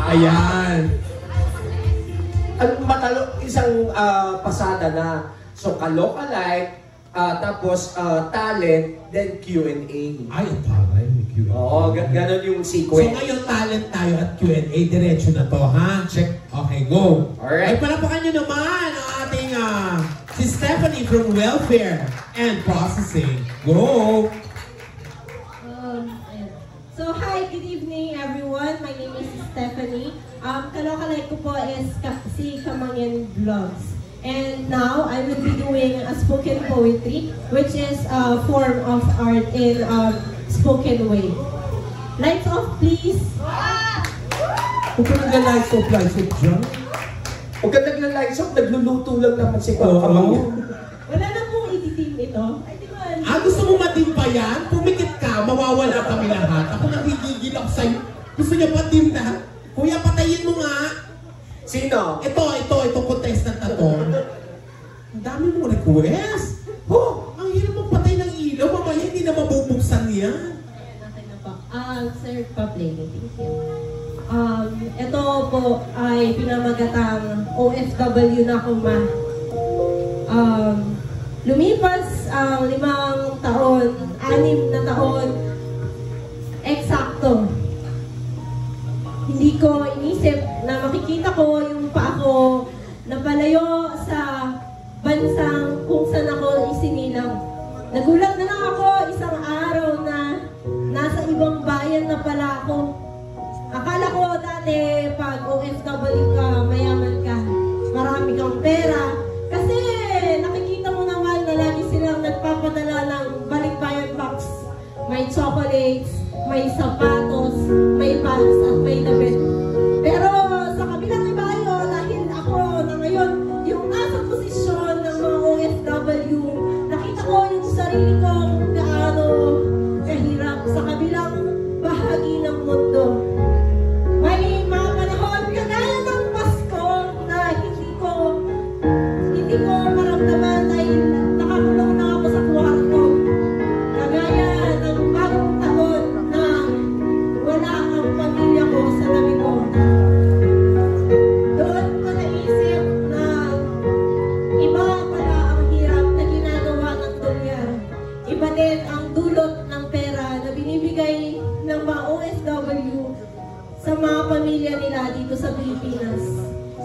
Ayan. Isang pasada na. So, ka-localike, tapos talent, then Q&A. Ay, ang taray. May Q&A. Oo, ganon yung So sequence. ngayon talent tayo at Q&A. Diretso na to, ha? Check. Okay, go. Alright. Ay, palapakan nyo naman ang ating si Stephanie from Welfare and Processing. Go! Ayan. So, hi, good evening everyone. My name is Stephanie. Kalokalike ko po is si Kamangyan Vlogs. And now, I will be doing a spoken poetry, which is a form of art in spoken way. Lights off, please. Huwag ka nag-lights off dyan. Huwag ka nagla-lights off, nagluluto lang naman si Oo. Kamangyan. Wala na pong ititim ito. Ay, di ba? Gusto mo matim pa yan? Pumikit ka, mawawala kami lahat. Ako nagigigil ako sa'yo. Gusto niya patim na? Kuya, patayin mo nga. Sino? Ito, contestant na to. Ang dami mong request. Ang hirap magpatay ng ilaw. Mamaya hindi na mabubuksan yan. Okay na po. Sir, pa-play. Thank you. Ito po ay pinamagatang OFW na kuma. Lumipas ang 5 taon, 6 na taon, eksakto. Hindi ko inisip na makikita ko yung pa ako napalayo sa bansang kung saan ako isinilang. Nagulat na lang ako isang araw na nasa ibang bayan na pala ako. Akala ko dati pag OFW ka, mayaman ka, marami kang pera. Kasi nakikita mo naman na lagi silang nagpapadala ng balikbayan box. May chocolates, may sapatos, may bags at may damit. Pero sa kabilang ibayo, dahil ako na ngayon, yung nasa posisyon ng mga OFW, nakita ko yung sarili ko kung gaano kahirap sa kabilang bahagi ng mundo. May mga panahon kagaya ng Pasko na hindi ko maramdaman dahil nakakulong na ako sa kwarto. Kagaya ng bagong taon na wala ang pamilya ko sa tabi ko. Doon ko naisip na iba pala ang hirap na ginagawa ng dolyar. Iba din ang dulot ng pera na binibigay ng mga OFW sa mga pamilya nila dito sa Pilipinas.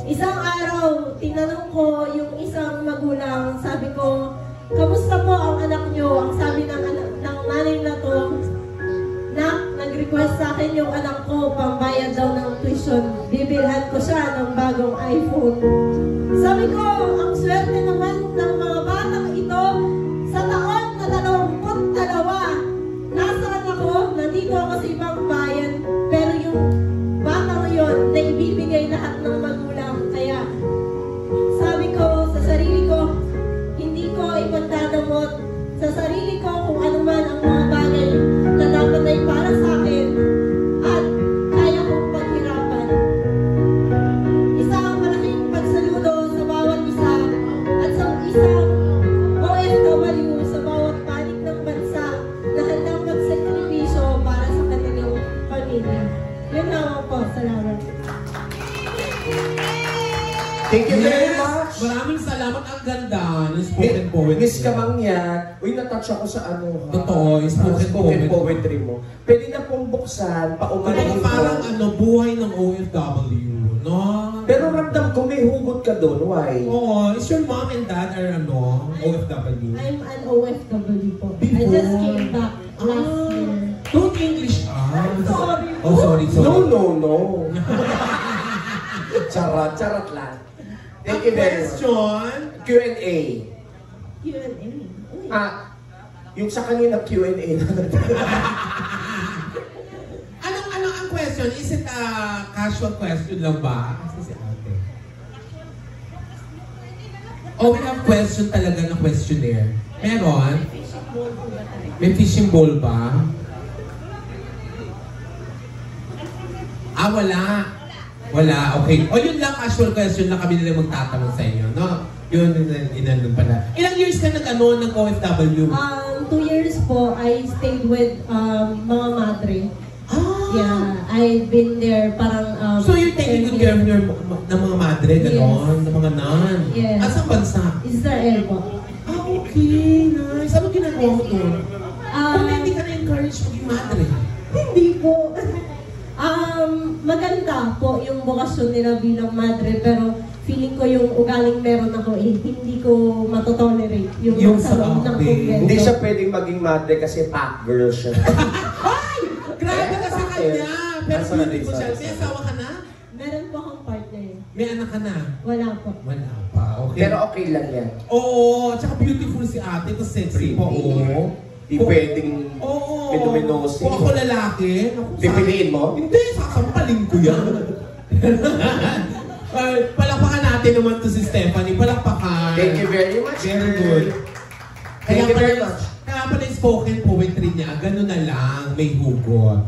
Isang araw, tinanong ko yung isang magulang, sabi ko, kamusta po ang anak nyo? Ang sabi ng nanay na to, nag-request sa akin yung anak ko, pambayad daw ng tuition. Bibilhan ko siya ng bagong iPhone. Sabi ko, ang swerte naman ng mga batang ito, sa taon na 22, nasaan ako? Nandito ako sa ibang bayan, pero yung batang yun, na ibibigay lahat ng magulang. Kaya, sabi ko sa sarili ko, hindi ko ipagdadamot sa sarili ko kung ano man ang mga bagay na dapat ay para sa akin at kaya kong paghirapan. Isang malaking pagsaludo sa bawat isa at sa isang OFW sa bawat panig ng bansa na handang magsakripisyo para sa kanilang pamilya. Yun lang po. Salamat. Thank you very much. Maraming salamat. Ang ganda ng spoken poetry. Miss Kamangyan, uy, natouch ako sa ano ha? Totoo, yung spoken poetry mo. Pwede na pong buksan, paumanin Pero parang buhay ng OFW, no? Pero ramdam ko may hugot ka doon, why? Oo, is your mom and dad are OFW? I'm an OFW po. I Before. just came back last year. Don't English Sorry po. Oh, sorry. No. Charot lang. Thank you very much. Question. Q&A. Q&A. Yung sa kanina Q&A. Anong ang question? Is it a casual question lang ba? Kasi si ate. Oh, we have question talaga na questionnaire. Meron? May fishing bowl ba? Wala, okay. O yun lang, casual question lang kami nila magtatanong sa inyo, no? Yun, inanong pala. Ilang years ka nag-OFW? 2 years po, I stayed with mga madre. Ah! Yeah, I've been there parang... So you're taking good care of your ng mga madre, gano'n? Ng mga nun? Yes. Asang bansa? Israel po. Okay, nice. Ano ginagawa mo doon? Kung Ah, hindi ka na-encourage maging madre? Hindi po. Maganda po yung bokasyon nila bilang madre, pero feeling ko yung ugaling meron ako hindi ko matotolerate yung Yung sa sa loob ng okay. kumbento. Hindi siya pwedeng maging madre kasi pack girl siya. Ay! Grabe ka sa kanya! Pero Ah, sorry, beautiful siya. sorry, May sorry. asawa ka na? Meron po akong partner. May anak ka na? Wala po. Wala pa. Okay. Pero okay lang yan. Oo, tsaka beautiful si ate, tapos sexy pa, oo. Di pwedeng Oo. pinominosin. Kung ako lalaki, naku, Pipiliin mo? Hindi, sasampalin ko yan. Palakpakan natin naman to si Stephanie. Palakpakan. Thank you very much. Very good. Thank you very much. Kaya pala yung spoken poetry niya, gano'n na lang, may hugot.